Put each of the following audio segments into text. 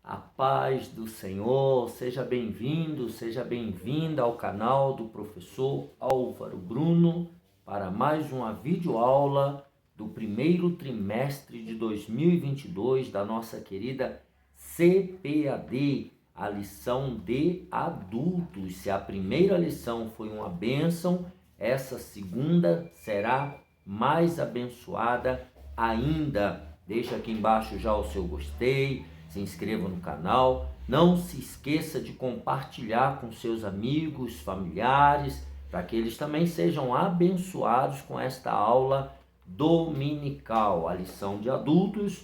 A paz do Senhor, seja bem-vindo, seja bem-vinda ao canal do professor Álvaro Bruno para mais uma videoaula do primeiro trimestre de 2022 da nossa querida CPAD, a lição de adultos. Se a primeira lição foi uma bênção, essa segunda será mais abençoada ainda. Deixa aqui embaixo já o seu gostei, se inscreva no canal, não se esqueça de compartilhar com seus amigos, familiares, para que eles também sejam abençoados com esta aula dominical, a lição de adultos.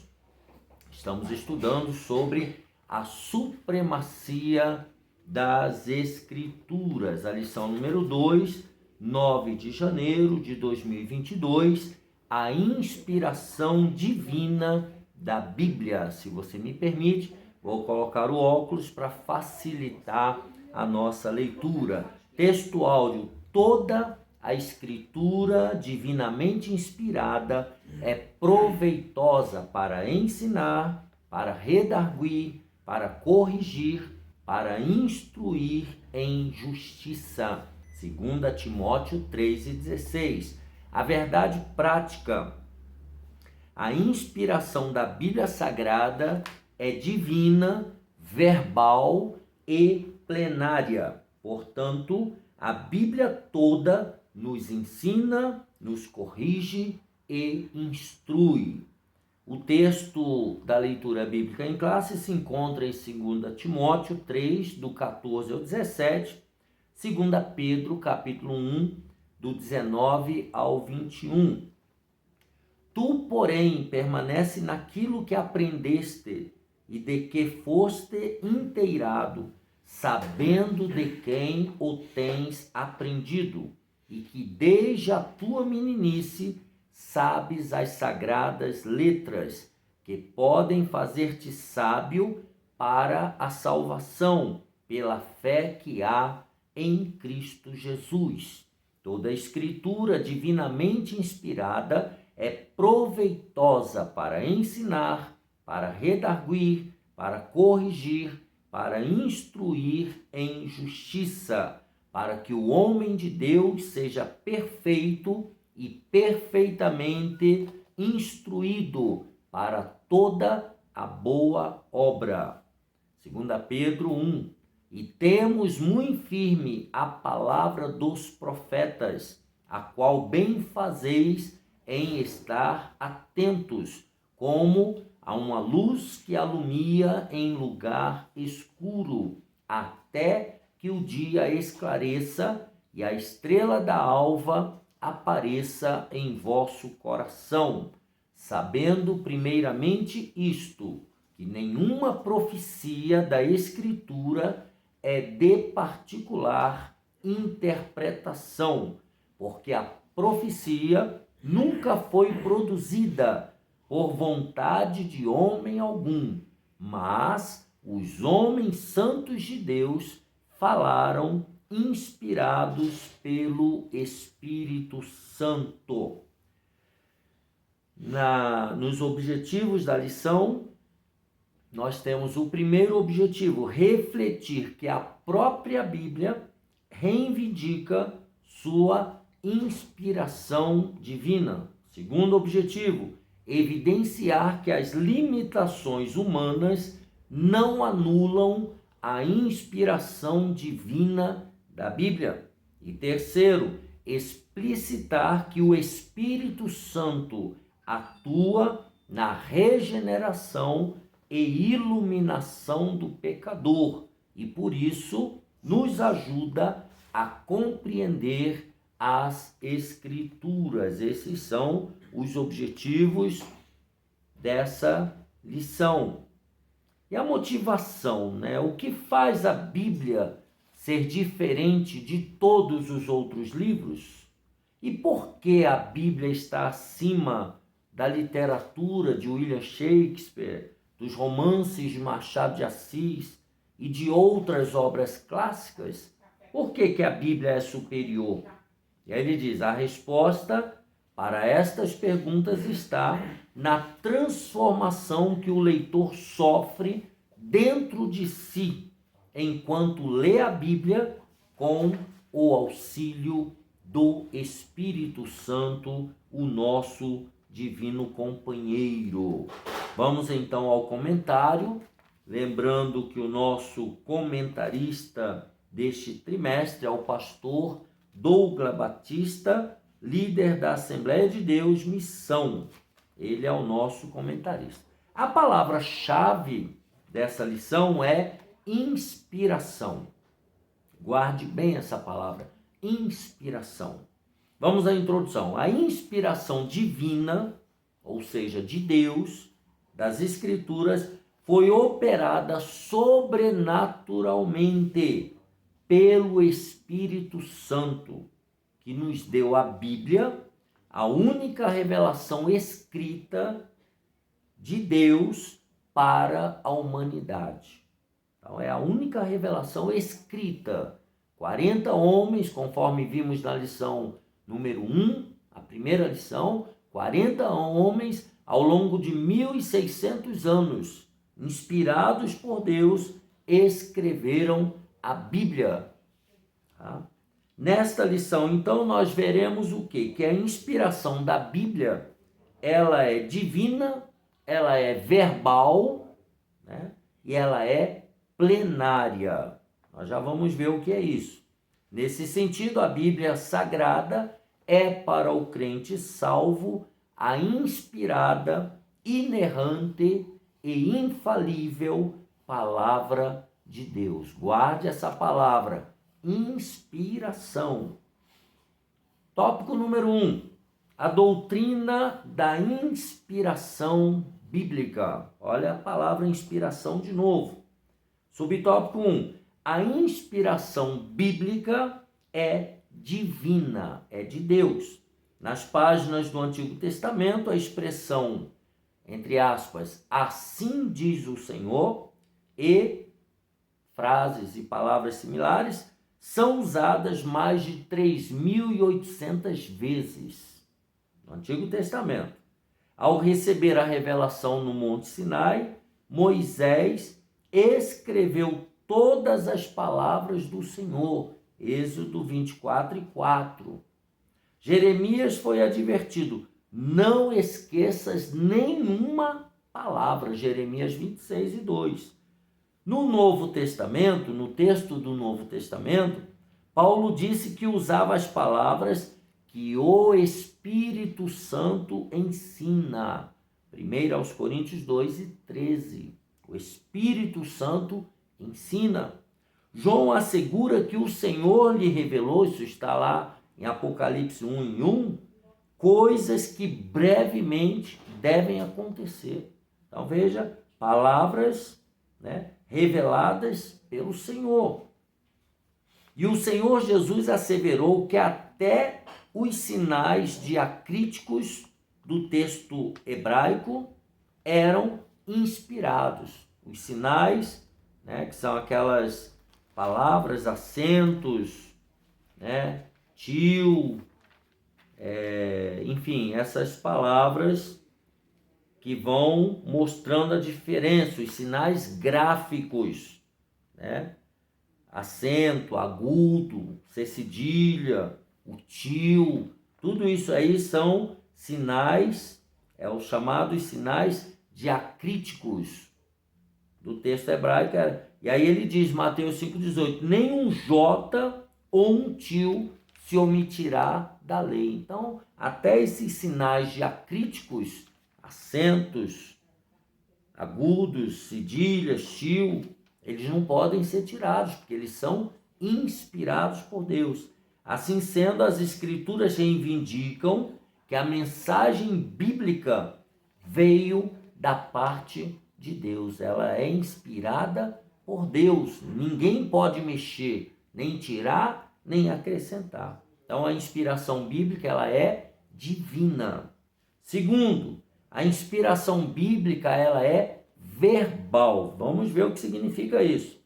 Estamos estudando sobre a supremacia das Escrituras, a lição número 2, 9 de janeiro de 2022, a inspiração divina da Bíblia. Se você me permite, vou colocar o óculos para facilitar a nossa leitura. Texto áudio: toda a Escritura divinamente inspirada é proveitosa para ensinar, para redarguir, para corrigir, para instruir em justiça. 2 Timóteo 3,16. A verdade prática: a inspiração da Bíblia Sagrada é divina, verbal e plenária. Portanto, a Bíblia toda nos ensina, nos corrige e instrui. O texto da leitura bíblica em classe se encontra em 2 Timóteo 3, do 14 ao 17, 2 Pedro, capítulo 1, do 19 ao 21. Tu, porém, permanece naquilo que aprendeste e de que foste inteirado, sabendo de quem o tens aprendido, e que desde a tua meninice sabes as sagradas letras, que podem fazer-te sábio para a salvação, pela fé que há em Cristo Jesus. Toda a Escritura divinamente inspirada é proveitosa para ensinar, para redarguir, para corrigir, para instruir em justiça, para que o homem de Deus seja perfeito e perfeitamente instruído para toda a boa obra. 2 Pedro 1. E temos muito firme a palavra dos profetas, a qual bem fazeis em estar atentos, como a uma luz que alumia em lugar escuro, até que o dia esclareça e a estrela da alva apareça em vosso coração, sabendo primeiramente isto, que nenhuma profecia da Escritura é de particular interpretação, porque a profecia nunca foi produzida por vontade de homem algum, mas os homens santos de Deus falaram inspirados pelo Espírito Santo. Nos objetivos da lição, nós temos o primeiro objetivo: refletir que a própria Bíblia reivindica sua inspiração divina. Segundo objetivo, evidenciar que as limitações humanas não anulam a inspiração divina da Bíblia. E terceiro, explicitar que o Espírito Santo atua na regeneração e iluminação do pecador e, por isso, nos ajuda a compreender as Escrituras. Esses são os objetivos dessa lição. E a motivação, né? O que faz a Bíblia ser diferente de todos os outros livros? E por que a Bíblia está acima da literatura de William Shakespeare, dos romances de Machado de Assis e de outras obras clássicas? Por que a Bíblia é superior? E aí ele diz: a resposta para estas perguntas está na transformação que o leitor sofre dentro de si, enquanto lê a Bíblia com o auxílio do Espírito Santo, o nosso divino companheiro. Vamos então ao comentário, lembrando que o nosso comentarista deste trimestre é o pastor Douglas Batista, líder da Assembleia de Deus Missão. Ele é o nosso comentarista. A palavra-chave dessa lição é inspiração. Guarde bem essa palavra, inspiração. Vamos à introdução. A inspiração divina, ou seja, de Deus, das Escrituras, foi operada sobrenaturalmente pelo Espírito Santo, que nos deu a Bíblia, a única revelação escrita de Deus para a humanidade. Então, é a única revelação escrita. 40 homens, conforme vimos na lição número 1, a primeira lição, 40 homens ao longo de 1.600 anos, inspirados por Deus, escreveram a Bíblia. Tá? Nesta lição, então, nós veremos o quê? Que a inspiração da Bíblia, ela é divina, ela é verbal, né? E ela é plenária. Nós já vamos ver o que é isso. Nesse sentido, a Bíblia Sagrada é para o crente salvo a inspirada, inerrante e infalível palavra de Deus. Guarde essa palavra, inspiração. Tópico número 1. A doutrina da inspiração bíblica. Olha a palavra inspiração de novo. Subtópico 1. A inspiração bíblica é divina, é de Deus. Nas páginas do Antigo Testamento, a expressão, entre aspas, assim diz o Senhor, e frases e palavras similares são usadas mais de 3.800 vezes no Antigo Testamento. Ao receber a revelação no Monte Sinai, Moisés escreveu todas as palavras do Senhor. Êxodo 24:4. Jeremias foi advertido: não esqueças nenhuma palavra. Jeremias 26:2. No Novo Testamento, no texto do Novo Testamento, Paulo disse que usava as palavras que o Espírito Santo ensina. 1 aos Coríntios 2:13. O Espírito Santo ensina. João assegura que o Senhor lhe revelou, isso está lá em Apocalipse 1:1, coisas que brevemente devem acontecer. Então veja, palavras, né, reveladas pelo Senhor. E o Senhor Jesus asseverou que até os sinais diacríticos do texto hebraico eram inspirados. Os sinais, né, que são aquelas palavras, acentos, né, tio, enfim, essas palavras que vão mostrando a diferença, os sinais gráficos, né? Acento, agudo, C cedilha, o tio, tudo isso aí são sinais, os chamados sinais diacríticos do texto hebraico. E aí ele diz, Mateus 5,18, nem um J ou um tio se omitirá da lei. Então, até esses sinais diacríticos, acentos, agudos, cedilhas, tio, eles não podem ser tirados, porque eles são inspirados por Deus. Assim sendo, as Escrituras reivindicam que a mensagem bíblica veio da parte de Deus. Ela é inspirada por Deus. Ninguém pode mexer, nem tirar, nem acrescentar. Então, a inspiração bíblica, ela é divina. Segundo, a inspiração bíblica, ela é verbal. Vamos ver o que significa isso.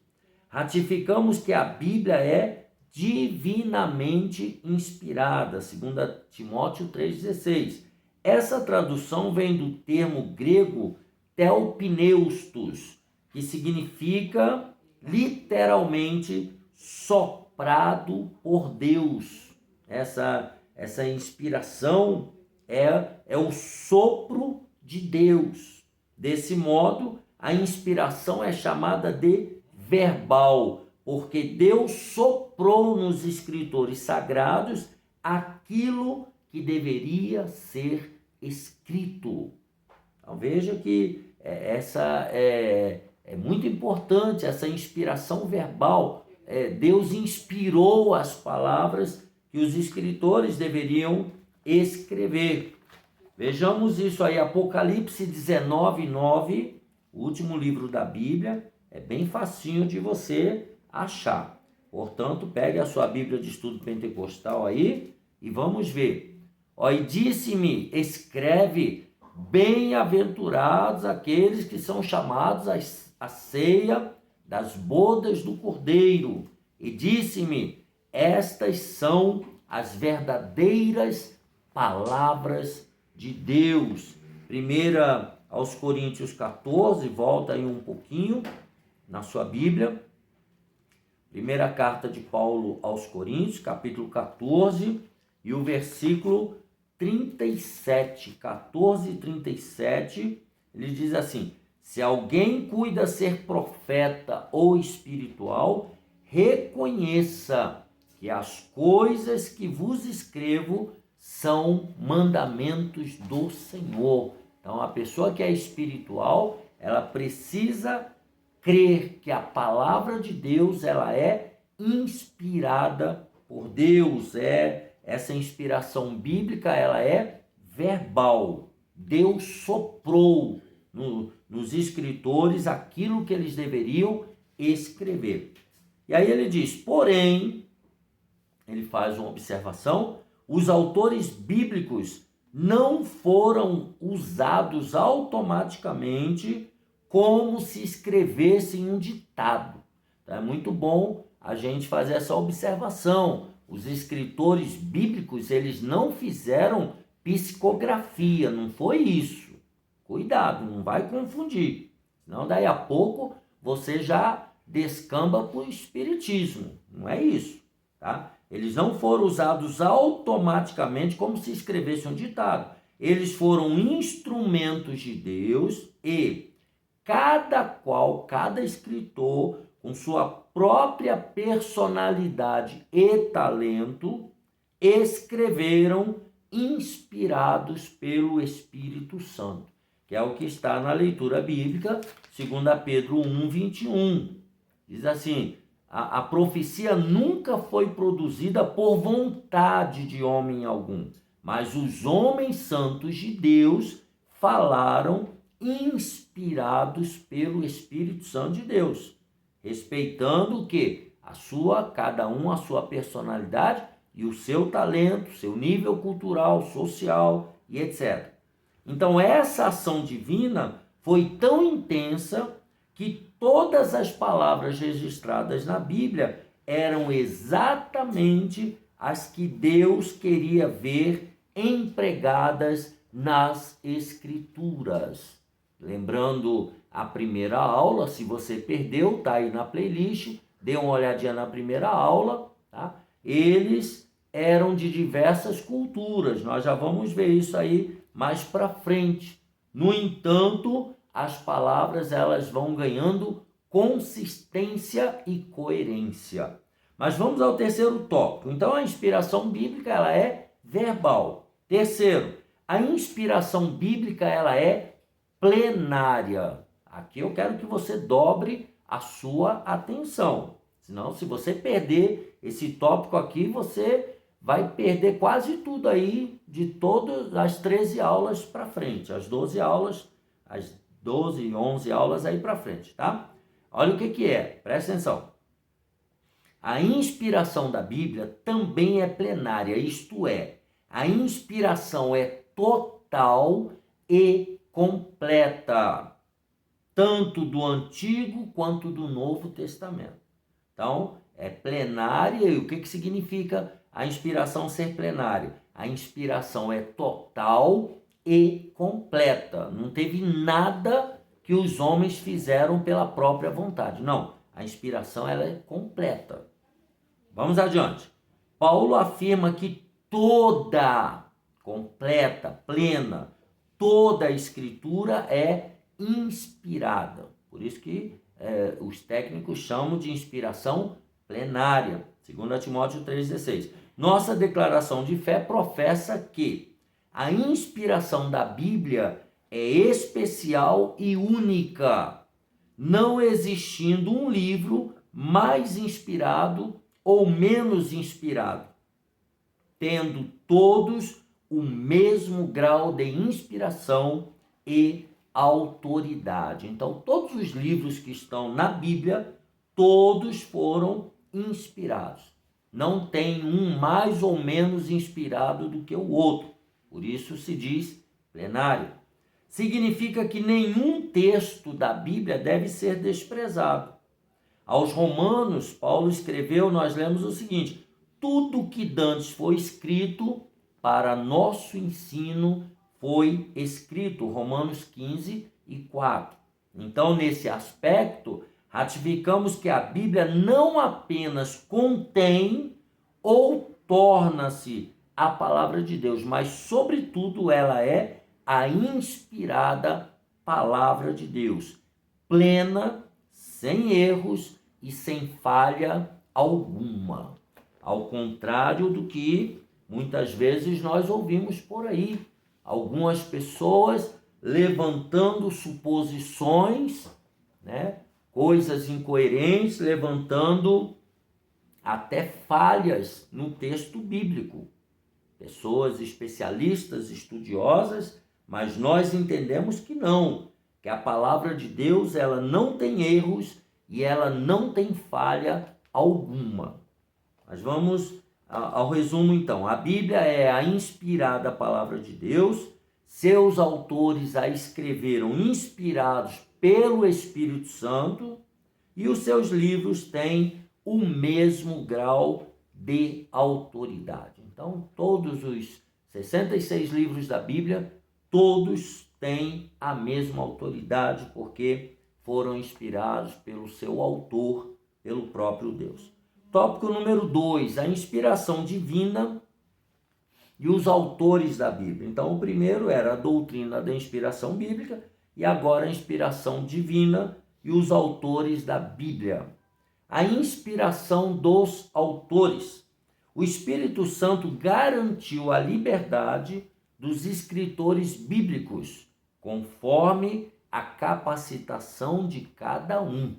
Ratificamos que a Bíblia é divinamente inspirada, 2 Timóteo 3,16. Essa tradução vem do termo grego theopneustos, que significa literalmente soprado por Deus. Essa inspiração é o sopro de Deus. Desse modo, a inspiração é chamada de verbal, porque Deus soprou nos escritores sagrados aquilo que deveria ser escrito. Então veja que essa é muito importante, essa inspiração verbal. Deus inspirou as palavras que os escritores deveriam escrever. Vejamos isso aí, Apocalipse 19:9, o último livro da Bíblia, é bem facinho de você achar. Portanto, pegue a sua Bíblia de Estudo Pentecostal aí e vamos ver. E disse-me, escreve, bem-aventurados aqueles que são chamados à ceia das bodas do Cordeiro. E disse-me, estas são as verdadeiras palavras de Deus. 1 aos Coríntios 14, volta aí um pouquinho na sua Bíblia. Primeira carta de Paulo aos Coríntios, capítulo 14, e o versículo 37, 14 e 37, ele diz assim: se alguém cuida ser profeta ou espiritual, reconheça que as coisas que vos escrevo são mandamentos do Senhor. Então, a pessoa que é espiritual, ela precisa crer que a palavra de Deus, ela é inspirada por Deus. Essa inspiração bíblica, ela é verbal. Deus soprou nos escritores aquilo que eles deveriam escrever. E aí ele diz, porém, ele faz uma observação, os autores bíblicos não foram usados automaticamente como se escrevessem um ditado. Então, é muito bom a gente fazer essa observação. Os escritores bíblicos, eles não fizeram psicografia, não foi isso. Cuidado, não vai confundir. Senão, daí a pouco, você já descamba para o espiritismo. Não é isso, tá? Eles não foram usados automaticamente como se escrevesse um ditado. Eles foram instrumentos de Deus e cada escritor, com sua própria personalidade e talento, escreveram inspirados pelo Espírito Santo, que é o que está na leitura bíblica, 2 Pedro 1:21. Diz assim, a profecia nunca foi produzida por vontade de homem algum, mas os homens santos de Deus falaram inspirados pelo Espírito Santo de Deus, respeitando o quê? Cada um a sua personalidade e o seu talento, seu nível cultural, social e etc. Então essa ação divina foi tão intensa que todas as palavras registradas na Bíblia eram exatamente as que Deus queria ver empregadas nas Escrituras. Lembrando a primeira aula, se você perdeu, tá aí na playlist, dê uma olhadinha na primeira aula, tá? Eles eram de diversas culturas, nós já vamos ver isso aí mais para frente. No entanto, as palavras elas vão ganhando consistência e coerência. Mas vamos ao terceiro tópico. Então, a inspiração bíblica ela é verbal. Terceiro, a inspiração bíblica ela é plenária. Aqui eu quero que você dobre a sua atenção. Senão, se você perder esse tópico aqui, você vai perder quase tudo aí de todas as 13 aulas para frente. As 12 aulas, as 12, 11 aulas aí para frente, tá? Olha o que é, presta atenção. A inspiração da Bíblia também é plenária, isto é, a inspiração é total e completa, tanto do Antigo quanto do Novo Testamento. Então, é plenária, e o que significa a inspiração ser plenária? A inspiração é total e completa, não teve nada que os homens fizeram pela própria vontade. Não, a inspiração ela é completa. Vamos adiante. Paulo afirma que toda, completa, plena, toda a Escritura é inspirada. Por isso que os técnicos chamam de inspiração plenária, segundo Timóteo 3,16. Nossa declaração de fé professa que a inspiração da Bíblia é especial e única, não existindo um livro mais inspirado ou menos inspirado, tendo todos o mesmo grau de inspiração e autoridade. Então, todos os livros que estão na Bíblia, todos foram inspirados. Não tem um mais ou menos inspirado do que o outro. Por isso se diz plenário. Significa que nenhum texto da Bíblia deve ser desprezado. Aos Romanos, Paulo escreveu, nós lemos o seguinte: tudo que dantes foi escrito para nosso ensino foi escrito. Romanos 15:4. Então, nesse aspecto, ratificamos que a Bíblia não apenas contém ou torna-se a palavra de Deus, mas, sobretudo, ela é a inspirada palavra de Deus, plena, sem erros e sem falha alguma. Ao contrário do que muitas vezes nós ouvimos por aí, algumas pessoas levantando suposições, coisas incoerentes, levantando até falhas no texto bíblico. Pessoas especialistas, estudiosas, mas nós entendemos que não, que a palavra de Deus ela não tem erros e ela não tem falha alguma. Mas vamos ao resumo então. A Bíblia é a inspirada palavra de Deus, seus autores a escreveram inspirados pelo Espírito Santo e os seus livros têm o mesmo grau de autoridade. Então, todos os 66 livros da Bíblia, todos têm a mesma autoridade porque foram inspirados pelo seu autor, pelo próprio Deus. Tópico número 2, a inspiração divina e os autores da Bíblia. Então, o primeiro era a doutrina da inspiração bíblica e agora a inspiração divina e os autores da Bíblia. A inspiração dos autores. O Espírito Santo garantiu a liberdade dos escritores bíblicos, conforme a capacitação de cada um.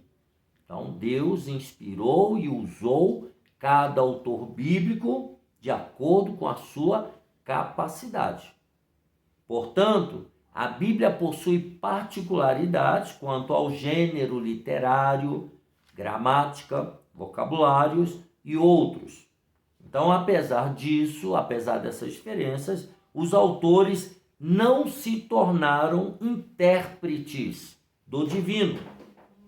Então, Deus inspirou e usou cada autor bíblico de acordo com a sua capacidade. Portanto, a Bíblia possui particularidades quanto ao gênero literário, gramática, vocabulários e outros. Então, apesar disso, apesar dessas diferenças, os autores não se tornaram intérpretes do divino.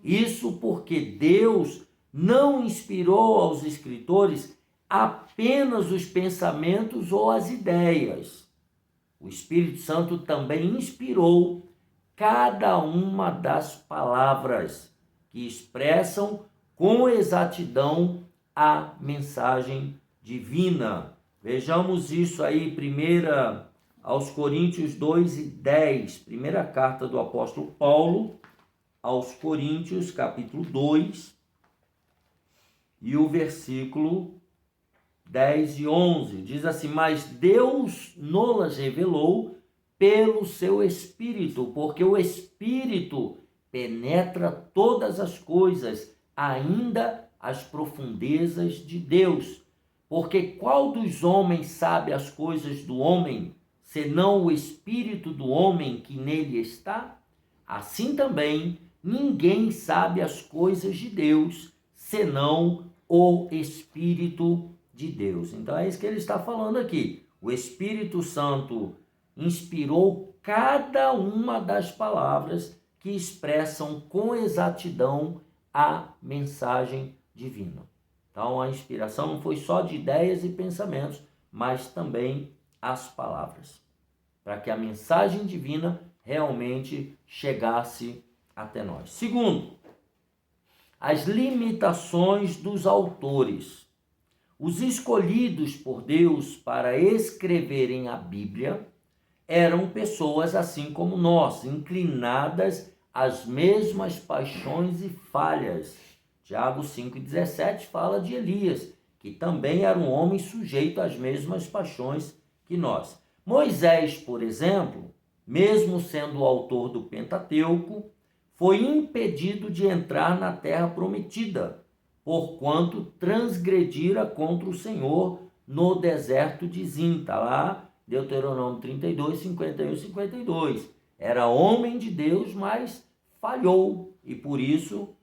Isso porque Deus não inspirou aos escritores apenas os pensamentos ou as ideias. O Espírito Santo também inspirou cada uma das palavras que expressam com exatidão a mensagem divina. Vejamos isso aí, 1 aos Coríntios 2:10, primeira carta do apóstolo Paulo aos Coríntios, capítulo 2, e o versículo 10 e 11, diz assim: mas Deus nos revelou pelo seu Espírito, porque o Espírito penetra todas as coisas, ainda as profundezas de Deus. Porque qual dos homens sabe as coisas do homem, senão o Espírito do homem que nele está? Assim também, ninguém sabe as coisas de Deus, senão o Espírito de Deus. Então é isso que ele está falando aqui. O Espírito Santo inspirou cada uma das palavras que expressam com exatidão a mensagem divina. Então a inspiração não foi só de ideias e pensamentos, mas também as palavras, para que a mensagem divina realmente chegasse até nós. Segundo, as limitações dos autores. Os escolhidos por Deus para escreverem a Bíblia eram pessoas assim como nós, inclinadas às mesmas paixões e falhas. Tiago 5,17 fala de Elias, que também era um homem sujeito às mesmas paixões que nós. Moisés, por exemplo, mesmo sendo o autor do Pentateuco, foi impedido de entrar na terra prometida, porquanto transgredira contra o Senhor no deserto de Zin. Está lá, Deuteronômio 32, 51 e 52. Era homem de Deus, mas falhou e por isso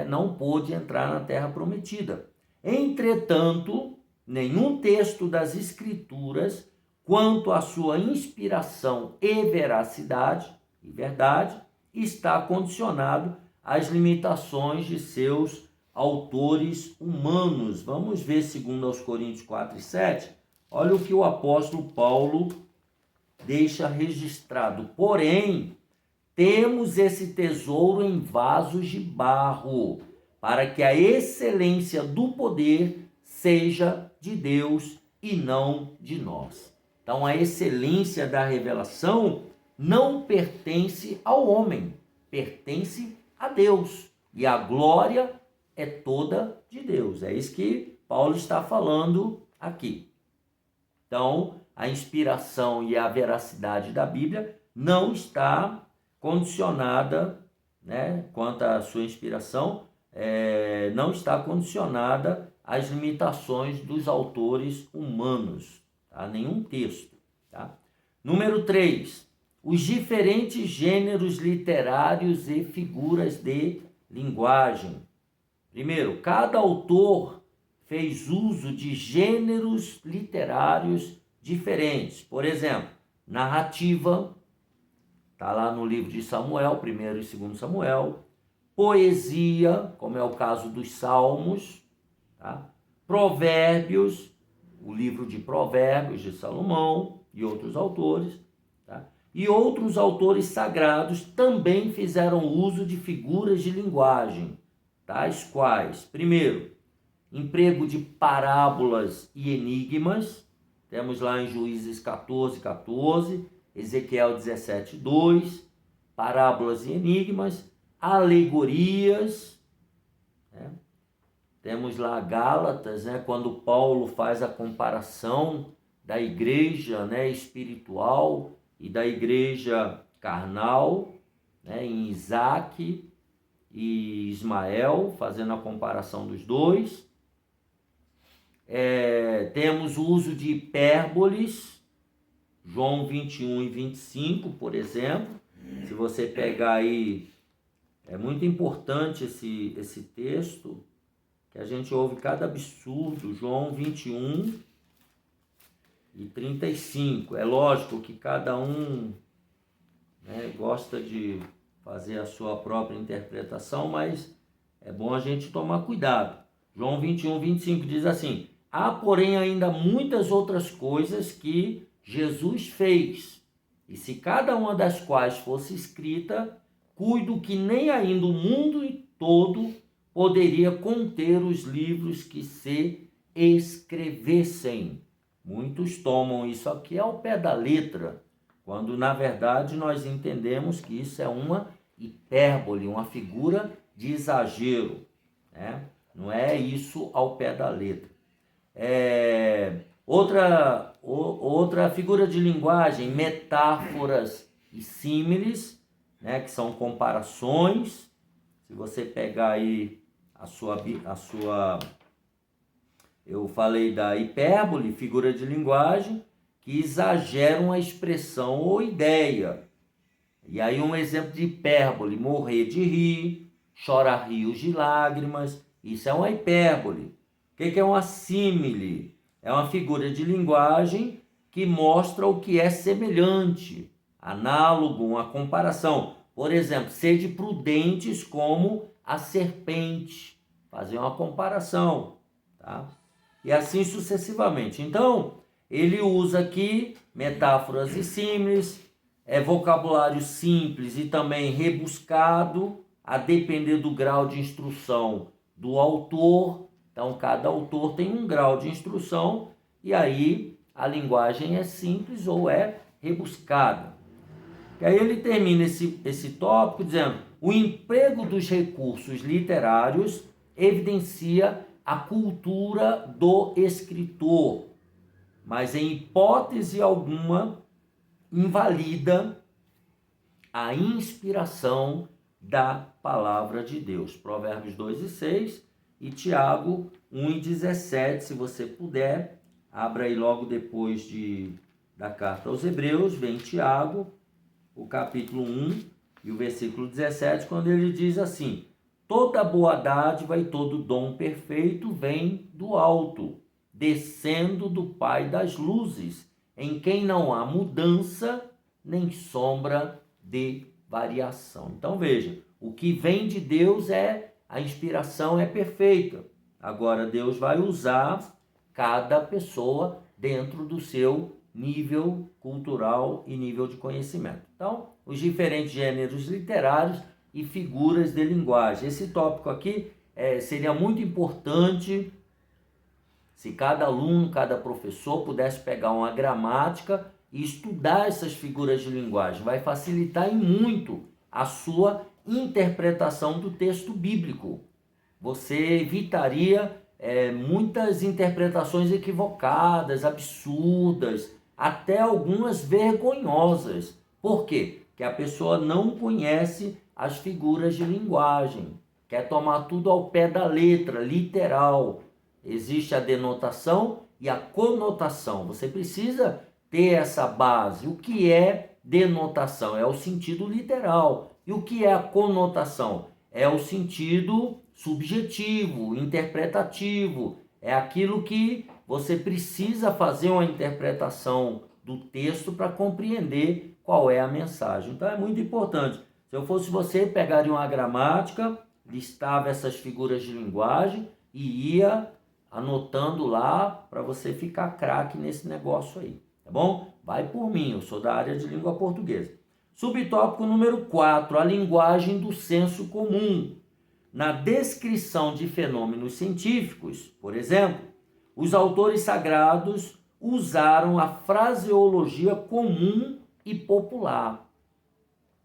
não pôde entrar na terra prometida. Entretanto, nenhum texto das Escrituras, quanto à sua inspiração e veracidade e verdade, está condicionado às limitações de seus autores humanos. Vamos ver, segundo aos Coríntios 4 e 7, olha o que o apóstolo Paulo deixa registrado. Porém, temos esse tesouro em vasos de barro, para que a excelência do poder seja de Deus e não de nós. Então, a excelência da revelação não pertence ao homem, pertence a Deus. E a glória é toda de Deus. É isso que Paulo está falando aqui. Então, a inspiração e a veracidade da Bíblia não está condicionada, quanto à sua inspiração, não está condicionada às limitações dos autores humanos, tá? Nenhum texto. Tá? Número 3, os diferentes gêneros literários e figuras de linguagem. Primeiro, cada autor fez uso de gêneros literários diferentes. Por exemplo, narrativa, está lá no livro de Samuel, 1º e 2º Samuel. Poesia, como é o caso dos Salmos. Tá? Provérbios, o livro de Provérbios de Salomão e outros autores. Tá? E outros autores sagrados também fizeram uso de figuras de linguagem, tais quais, primeiro, emprego de parábolas e enigmas. Temos lá em Juízes 14, 14, Ezequiel 17, 2, parábolas e enigmas, alegorias. Temos lá Gálatas, quando Paulo faz a comparação da igreja espiritual e da igreja carnal, em Isaac e Ismael, fazendo a comparação dos dois. Temos o uso de hipérboles, João 21 e 25, por exemplo. Se você pegar aí, é muito importante esse texto, que a gente ouve cada absurdo, João 21 e 35. É lógico que cada um gosta de fazer a sua própria interpretação, mas é bom a gente tomar cuidado. João 21, 25 diz assim: há, porém, ainda muitas outras coisas que Jesus fez, e se cada uma das quais fosse escrita, cuido que nem ainda o mundo todo poderia conter os livros que se escrevessem. Muitos tomam isso aqui ao pé da letra, quando na verdade nós entendemos que isso é uma hipérbole, uma figura de exagero, Não é isso ao pé da letra. Outra figura de linguagem, metáforas e símiles, que são comparações. Se você pegar aí eu falei da hipérbole, figura de linguagem, que exageram a expressão ou ideia. E aí um exemplo de hipérbole: morrer de rir, chorar rios de lágrimas. Isso é uma hipérbole. O que é uma símile? É uma figura de linguagem que mostra o que é semelhante, análogo, uma comparação. Por exemplo, sede prudentes como a serpente. Fazer uma comparação, tá? E assim sucessivamente. Então, ele usa aqui metáforas e símiles, vocabulário simples e também rebuscado, a depender do grau de instrução do autor. Então, cada autor tem um grau de instrução e aí a linguagem é simples ou é rebuscada. E aí ele termina esse tópico dizendo: o emprego dos recursos literários evidencia a cultura do escritor, mas em hipótese alguma invalida a inspiração da palavra de Deus. Provérbios 2:6 e Tiago 1:17, se você puder, abra aí logo depois da carta aos Hebreus, vem Tiago, o capítulo 1 e o versículo 17, quando ele diz assim: toda boa dádiva e todo dom perfeito vem do alto, descendo do Pai das luzes, em quem não há mudança nem sombra de variação. Então veja, o que vem de Deus a inspiração é perfeita. Agora Deus vai usar cada pessoa dentro do seu nível cultural e nível de conhecimento. Então, os diferentes gêneros literários e figuras de linguagem. Esse tópico aqui seria muito importante se cada aluno, cada professor pudesse pegar uma gramática e estudar essas figuras de linguagem. Vai facilitar em muito a sua interpretação do texto bíblico. Você evitaria muitas interpretações equivocadas, absurdas, até algumas vergonhosas. Por quê? Porque a pessoa não conhece as figuras de linguagem, quer tomar tudo ao pé da letra, literal. Existe a denotação e a conotação. Você precisa ter essa base. O que é denotação? É o sentido literal. E o que é a conotação? É o sentido subjetivo, interpretativo. É aquilo que você precisa fazer uma interpretação do texto para compreender qual é a mensagem. Então é muito importante. Se eu fosse você, pegaria uma gramática, listava essas figuras de linguagem e ia anotando lá para você ficar craque nesse negócio aí, tá bom? Vai por mim, eu sou da área de língua portuguesa. Subtópico número 4, a linguagem do senso comum. Na descrição de fenômenos científicos, por exemplo, os autores sagrados usaram a fraseologia comum e popular.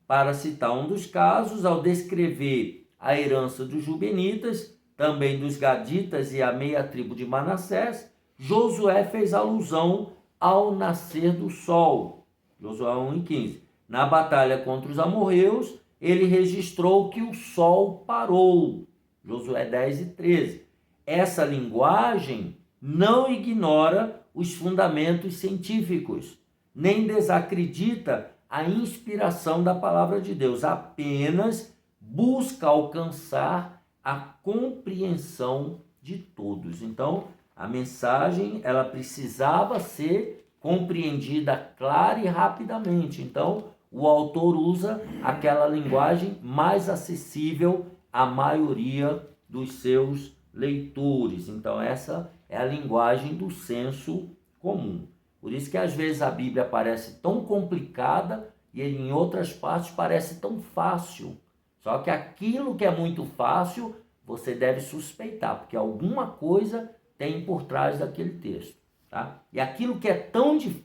Para citar um dos casos, ao descrever a herança dos Rubenitas, também dos Gaditas e a meia tribo de Manassés, Josué fez alusão ao nascer do sol. Josué 1:15. Na batalha contra os amorreus, ele registrou que o sol parou. Josué 10:13. Essa linguagem não ignora os fundamentos científicos, nem desacredita a inspiração da palavra de Deus, apenas busca alcançar a compreensão de todos. Então, a mensagem, ela precisava ser compreendida clara e rapidamente. Então, o autor usa aquela linguagem mais acessível à maioria dos seus leitores. Então, essa é a linguagem do senso comum. Por isso que às vezes a Bíblia parece tão complicada e em outras partes parece tão fácil. Só que aquilo que é muito fácil, você deve suspeitar, porque alguma coisa tem por trás daquele texto, tá? E aquilo que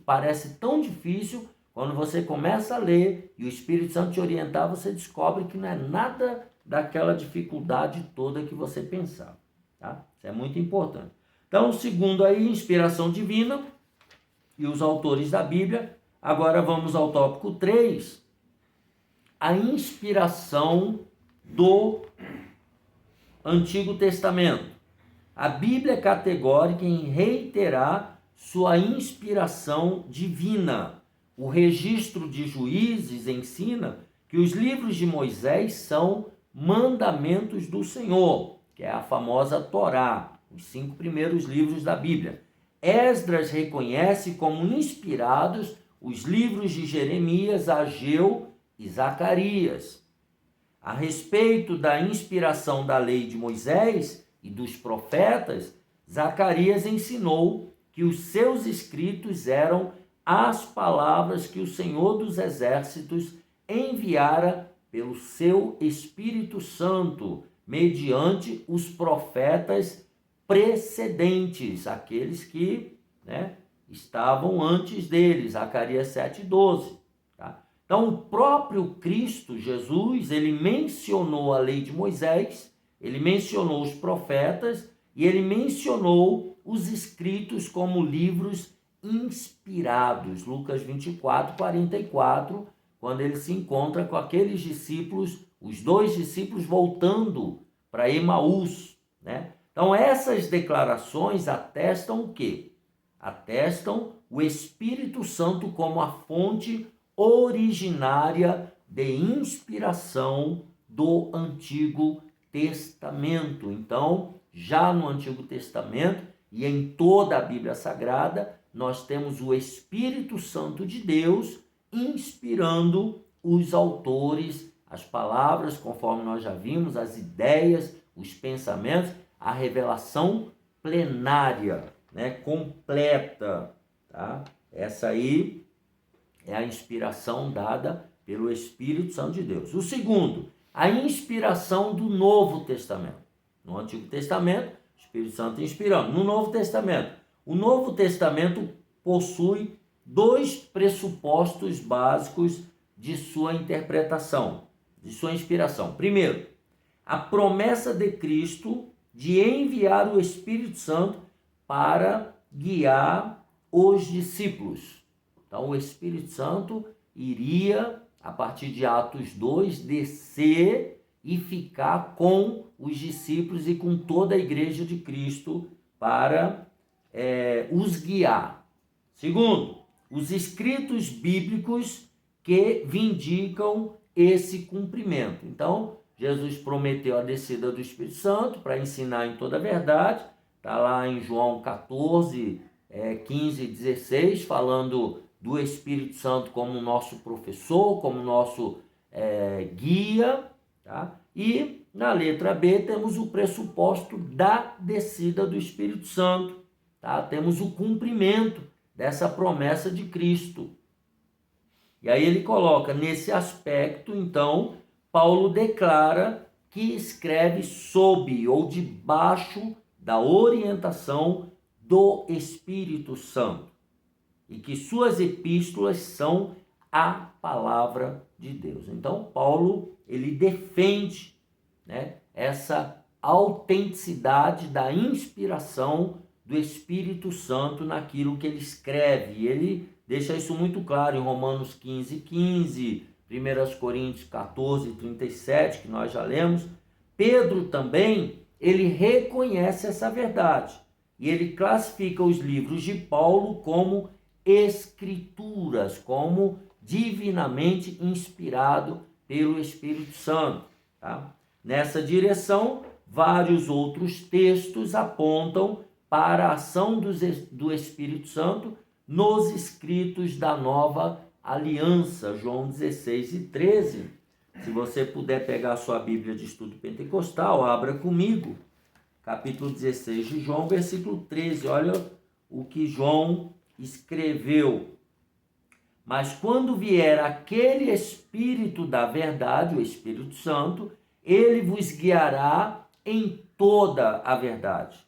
parece tão difícil, quando você começa a ler e o Espírito Santo te orientar, você descobre que não é nada daquela dificuldade toda que você pensava, tá? Isso é muito importante. Então, segundo aí, inspiração divina e os autores da Bíblia. Agora vamos ao tópico 3, a inspiração do Antigo Testamento. A Bíblia é categórica em reiterar sua inspiração divina. O registro de Juízes ensina que os livros de Moisés são mandamentos do Senhor, que é a famosa Torá, os 5 primeiros livros da Bíblia. Esdras reconhece como inspirados os livros de Jeremias, Ageu e Zacarias. A respeito da inspiração da lei de Moisés e dos profetas, Zacarias ensinou que os seus escritos eram as palavras que o Senhor dos Exércitos enviara pelo seu Espírito Santo, mediante os profetas precedentes, aqueles que, estavam antes deles, Zacarias 7,12. Tá? Então, o próprio Cristo, Jesus, ele mencionou a lei de Moisés, ele mencionou os profetas e ele mencionou os escritos como livros inspirados. Lucas 24, 44, quando ele se encontra com aqueles discípulos, os 2 discípulos voltando para Emaús, Então, essas declarações atestam o quê? Atestam o Espírito Santo como a fonte originária de inspiração do Antigo Testamento. Então, já no Antigo Testamento e em toda a Bíblia Sagrada, nós temos o Espírito Santo de Deus inspirando os autores, as palavras, conforme nós já vimos, as ideias, os pensamentos, a revelação plenária, completa. Tá? Essa aí é a inspiração dada pelo Espírito Santo de Deus. O segundo, a inspiração do Novo Testamento. No Antigo Testamento, o Espírito Santo inspirando. No Novo Testamento, o Novo Testamento possui 2 pressupostos básicos de sua interpretação, de sua inspiração. Primeiro, a promessa de Cristo de enviar o Espírito Santo para guiar os discípulos. Então, o Espírito Santo iria, a partir de Atos 2, descer e ficar com os discípulos e com toda a igreja de Cristo para os guiar. Segundo, os escritos bíblicos que vindicam esse cumprimento. Então, Jesus prometeu a descida do Espírito Santo para ensinar em toda a verdade. Está lá em João 14, 15 e 16, falando do Espírito Santo como nosso professor, como nosso guia. Tá? E na letra B temos o pressuposto da descida do Espírito Santo. Tá? Temos o cumprimento dessa promessa de Cristo. E aí ele coloca, nesse aspecto, então, Paulo declara que escreve sob ou debaixo da orientação do Espírito Santo e que suas epístolas são a palavra de Deus. Então, Paulo, ele defende, essa autenticidade da inspiração do Espírito Santo naquilo que ele escreve. E ele deixa isso muito claro em Romanos 15, 15, 1 Coríntios 14, 37, que nós já lemos. Pedro também, ele reconhece essa verdade. E ele classifica os livros de Paulo como escrituras, como divinamente inspirado pelo Espírito Santo. Tá? Nessa direção, vários outros textos apontam para a ação do Espírito Santo nos escritos da Nova Aliança, João 16 e 13. Se você puder pegar a sua Bíblia de Estudo Pentecostal, abra comigo, capítulo 16 de João, versículo 13. Olha o que João escreveu. Mas quando vier aquele Espírito da verdade, o Espírito Santo, ele vos guiará em toda a verdade,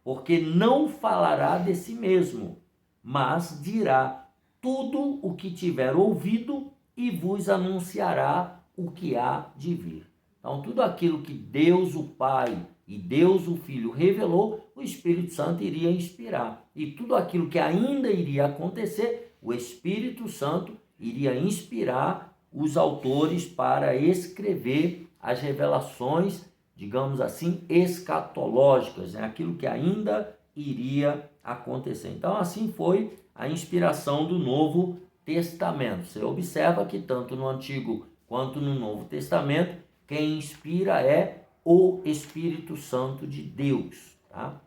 porque não falará de si mesmo, mas dirá tudo o que tiver ouvido e vos anunciará o que há de vir. Então, tudo aquilo que Deus o Pai e Deus o Filho revelou, o Espírito Santo iria inspirar. E tudo aquilo que ainda iria acontecer, o Espírito Santo iria inspirar os autores para escrever as revelações, digamos assim, escatológicas, aquilo que ainda iria acontecer. Então, assim foi a inspiração do Novo Testamento. Você observa que tanto no Antigo quanto no Novo Testamento, quem inspira é o Espírito Santo de Deus. Tá?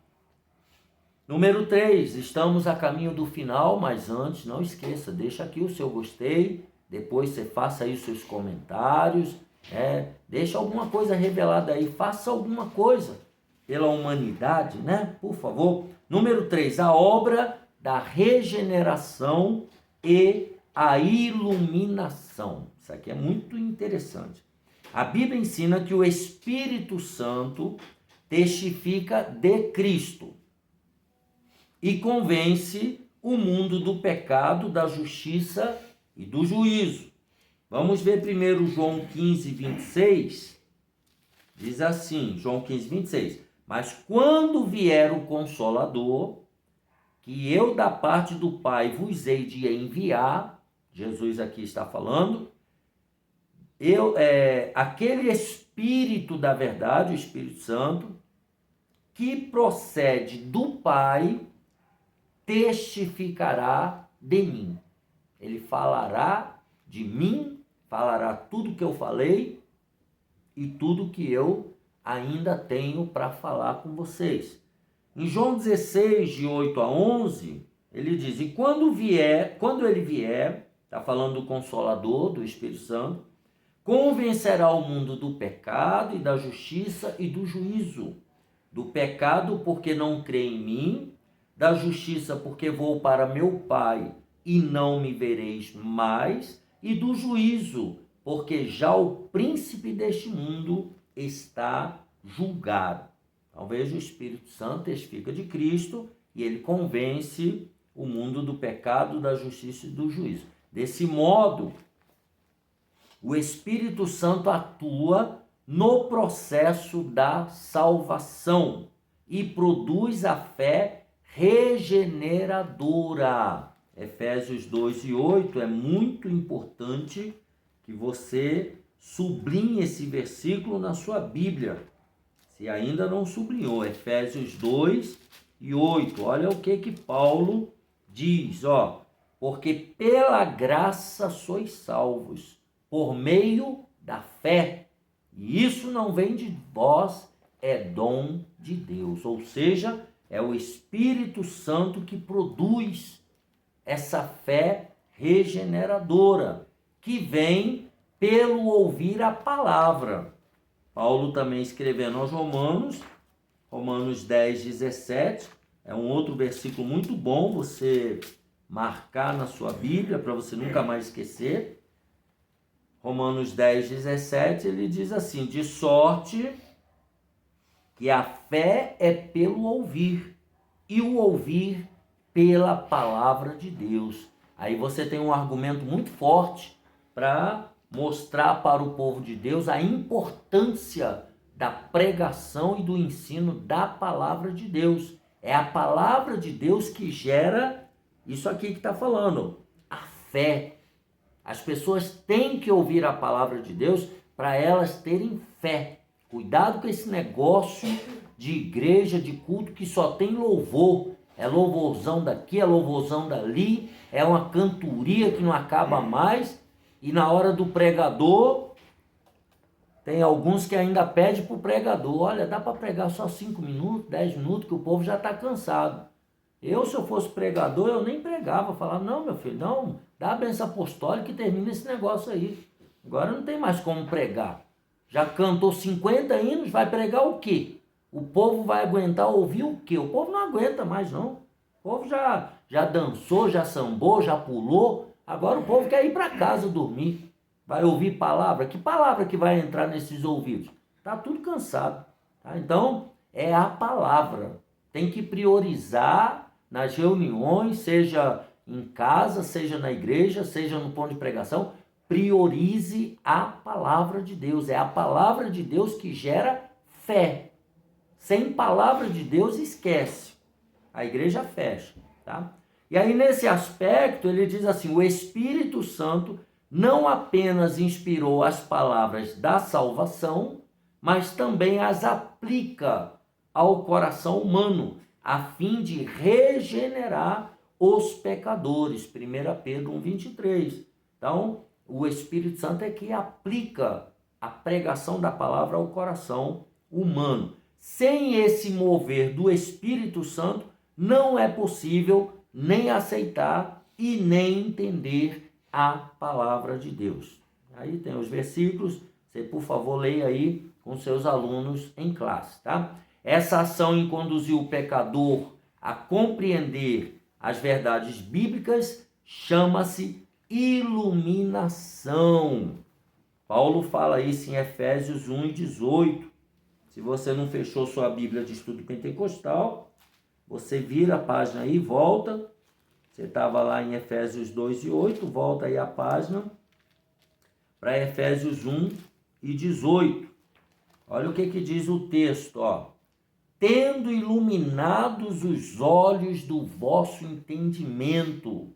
Número 3, estamos a caminho do final, mas antes, não esqueça, deixa aqui o seu gostei, depois você faça aí os seus comentários, deixa alguma coisa revelada aí, faça alguma coisa pela humanidade, por favor. Número 3, a obra da regeneração e a iluminação. Isso aqui é muito interessante. A Bíblia ensina que o Espírito Santo testifica de Cristo e convence o mundo do pecado, da justiça e do juízo. Vamos ver primeiro João 15, 26. Diz assim, João 15, 26. Mas quando vier o Consolador, que eu da parte do Pai vos hei de enviar, Jesus aqui está falando, aquele Espírito da verdade, o Espírito Santo, que procede do Pai, testificará de mim. Ele falará de mim, falará tudo que eu falei e tudo que eu ainda tenho para falar com vocês. Em João 16, de 8 a 11, ele diz, e quando ele vier, está falando do Consolador, do Espírito Santo, convencerá o mundo do pecado e da justiça e do juízo. Do pecado, porque não crê em mim, da justiça, porque vou para meu Pai e não me vereis mais, e do juízo, porque já o príncipe deste mundo está julgado. Então veja, o Espírito Santo testifica de Cristo e ele convence o mundo do pecado, da justiça e do juízo. Desse modo, o Espírito Santo atua no processo da salvação e produz a fé regeneradora. Efésios 2 e 8 é muito importante que você sublinhe esse versículo na sua Bíblia. Se ainda não sublinhou, Efésios 2 e 8. Olha o que Paulo diz, porque pela graça sois salvos, por meio da fé. E isso não vem de vós, é dom de Deus. Ou seja, é o Espírito Santo que produz essa fé regeneradora, que vem pelo ouvir a palavra. Paulo também escrevendo aos Romanos 10, 17, é um outro versículo muito bom você marcar na sua Bíblia, para você nunca mais esquecer. Romanos 10, 17, ele diz assim, de sorte que a fé é pelo ouvir, e o ouvir pela palavra de Deus. Aí você tem um argumento muito forte para mostrar para o povo de Deus a importância da pregação e do ensino da palavra de Deus. É a palavra de Deus que gera isso aqui que está falando, a fé. As pessoas têm que ouvir a palavra de Deus para elas terem fé. Cuidado com esse negócio de igreja, de culto que só tem louvor. É louvorzão daqui, é louvorzão dali, é uma cantoria que não acaba mais. E na hora do pregador, tem alguns que ainda pedem para o pregador, olha, dá para pregar só 5 minutos, 10 minutos, que o povo já está cansado. Se eu fosse pregador, eu nem pregava, falava, não, meu filho, não, dá a bênção apostólica e termina esse negócio aí. Agora não tem mais como pregar. Já cantou 50 hinos, vai pregar o quê? O povo vai aguentar ouvir o quê? O povo não aguenta mais, não. O povo já dançou, já sambou, já pulou. Agora o povo quer ir para casa dormir. Vai ouvir palavra? Que palavra que vai entrar nesses ouvidos? Está tudo cansado. Tá? Então, é a palavra. Tem que priorizar nas reuniões, seja em casa, seja na igreja, seja no ponto de pregação. Priorize a palavra de Deus. É a palavra de Deus que gera fé. Sem palavra de Deus, esquece. A igreja fecha. Tá? E aí, nesse aspecto, ele diz assim, o Espírito Santo não apenas inspirou as palavras da salvação, mas também as aplica ao coração humano, a fim de regenerar os pecadores. 1 Pedro 1, 23. Então, o Espírito Santo é que aplica a pregação da palavra ao coração humano. Sem esse mover do Espírito Santo, não é possível nem aceitar e nem entender a palavra de Deus. Aí tem os versículos, você por favor leia aí com seus alunos em classe, tá? Essa ação em conduzir o pecador a compreender as verdades bíblicas chama-se iluminação. Paulo fala isso em Efésios 1:18. Se você não fechou sua Bíblia de estudo pentecostal, você vira a página aí, volta. Você estava lá em Efésios 2:8, volta aí a página para Efésios 1:18. Olha o que diz o texto, ó. Tendo iluminados os olhos do vosso entendimento,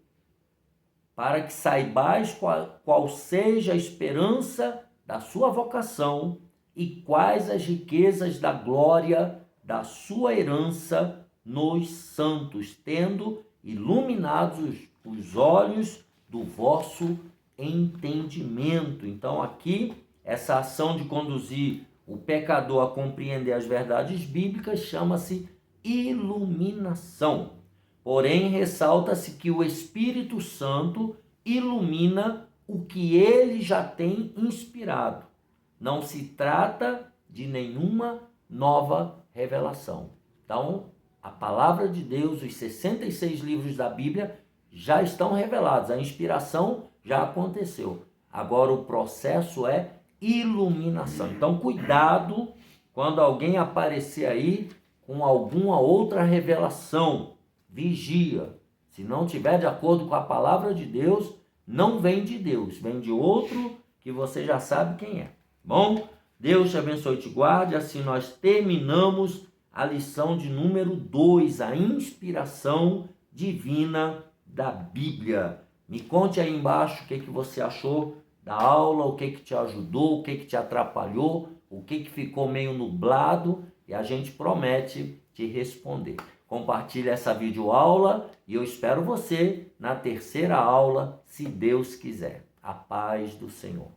para que saibais qual seja a esperança da sua vocação e quais as riquezas da glória da sua herança nos santos, tendo iluminados os olhos do vosso entendimento. Então aqui, essa ação de conduzir o pecador a compreender as verdades bíblicas chama-se iluminação. Porém, ressalta-se que o Espírito Santo ilumina o que ele já tem inspirado. Não se trata de nenhuma nova revelação. Então, a palavra de Deus, os 66 livros da Bíblia já estão revelados. A inspiração já aconteceu. Agora o processo é iluminação. Então, cuidado quando alguém aparecer aí com alguma outra revelação. Vigia. Se não tiver de acordo com a palavra de Deus, não vem de Deus, vem de outro que você já sabe quem é. Bom, Deus te abençoe e te guarde. Assim nós terminamos a lição de número 2, a inspiração divina da Bíblia. Me conte aí embaixo o que você achou da aula, o que te ajudou, o que te atrapalhou, o que ficou meio nublado, e a gente promete te responder. Compartilhe essa videoaula e eu espero você na terceira aula, se Deus quiser. A paz do Senhor.